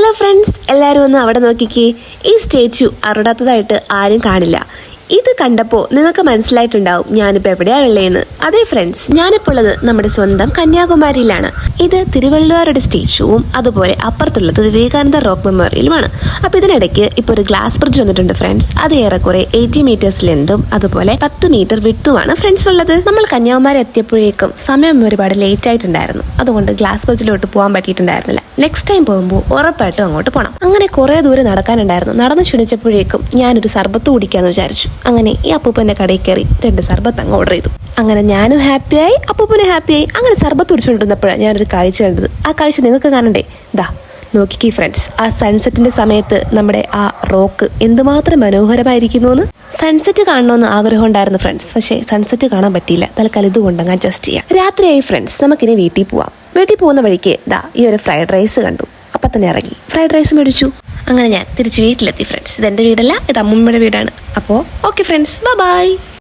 Hello friends, എല്ലാവരും ഒന്ന് അവിടെ നോക്കിക്കേ. ഈ സ്റ്റാച്യു അറിയാത്തതായിട്ട് ആരും കാണില്ല. ഇത് കണ്ടപ്പോൾ നിങ്ങൾക്ക് മനസ്സിലായിട്ടുണ്ടാവും ഞാനിപ്പോൾ എവിടെയാണുള്ളതെന്ന്. അതെ ഫ്രണ്ട്സ്, ഞാനിപ്പോൾ ഉള്ളത് നമ്മുടെ സ്വന്തം കന്യാകുമാരിയിലാണ്. ഇത് തിരുവള്ളുവരുടെ സ്റ്റാച്യുവും അതുപോലെ അപ്പുറത്തുള്ളത് വിവേകാനന്ദ റോക്ക് മെമ്മോറിയലുമാണ്. അപ്പോൾ ഇതിനിടയ്ക്ക് ഇപ്പോൾ ഒരു ഗ്ലാസ് ബ്രിഡ്ജ് വന്നിട്ടുണ്ട് ഫ്രണ്ട്സ്. അത് ഏറെക്കുറെ 80 മീറ്റേഴ്സ് ലെന്തും അതുപോലെ 10 മീറ്റർ വിഡ്ത്തുമാണ് ഫ്രണ്ട്സ് ഉള്ളത്. നമ്മൾ കന്യാകുമാരി എത്തിയപ്പോഴേക്കും സമയം ഒരുപാട് ലേറ്റ് ആയിട്ടുണ്ടായിരുന്നു. അതുകൊണ്ട് ഗ്ലാസ് ബ്രിഡ്ജിലോട്ട് പോകാൻ പറ്റിയിട്ടുണ്ടായിരുന്നില്ല. നെക്സ്റ്റ് ടൈം പോകുമ്പോൾ ഉറപ്പായിട്ടും അങ്ങോട്ട് പോകണം. അങ്ങനെ കുറേ ദൂരം നടക്കാനുണ്ടായിരുന്നു. നടന്ന് ക്ഷണിച്ചപ്പോഴേക്കും ഞാനൊരു സർബത്ത് കുടിക്കാന്ന് വിചാരിച്ചു. അങ്ങനെ ഈ അപ്പൂപ്പന്റെ കടയിൽ കയറി 2 സർബത്ത് അങ്ങ് ഓർഡർ ചെയ്തു. അങ്ങനെ ഞാനും ഹാപ്പിയായി, അപ്പൂപ്പനും ഹാപ്പിയായി. അങ്ങനെ സർബത്ത് കുടിച്ചുകൊണ്ടിരുന്നപ്പോഴാണ് ഞാനൊരു കാഴ്ച കണ്ടത്. ആ കാഴ്ച നിങ്ങൾക്ക് കാണണ്ടേ? ദാ നോക്കിക്കേ ഫ്രണ്ട്സ്, ആ സൺസെറ്റിന്റെ സമയത്ത് നമ്മുടെ ആ റോക്ക് എന്തുമാത്രം മനോഹരമായിരിക്കുന്നു എന്ന്. സൺസെറ്റ് കാണണമെന്ന് ആഗ്രഹം ഉണ്ടായിരുന്നു ഫ്രണ്ട്സ്, പക്ഷേ സൺസെറ്റ് കാണാൻ പറ്റിയില്ല. തൽക്കാലം ഇതുകൊണ്ടങ്ങ് അഡ്ജസ്റ്റ് ചെയ്യാം. രാത്രിയായി ഫ്രണ്ട്സ്, നമുക്കിനി വീട്ടിൽ പോവാം. വീട്ടിൽ പോകുന്ന വഴിക്ക് ദാ ഈ ഒരു ഫ്രൈഡ് റൈസ് കണ്ടു. അപ്പം തന്നെ ഇറങ്ങി ഫ്രൈഡ് റൈസ് മേടിച്ചു. അങ്ങനെ ഞാൻ തിരിച്ച് വീട്ടിലെത്തി ഫ്രണ്ട്സ്. ഇതെൻ്റെ വീടല്ല, ഇത് അമ്മൂമ്മയുടെ വീടാണ്. അപ്പോൾ ഓക്കെ ഫ്രണ്ട്സ്, ബൈ.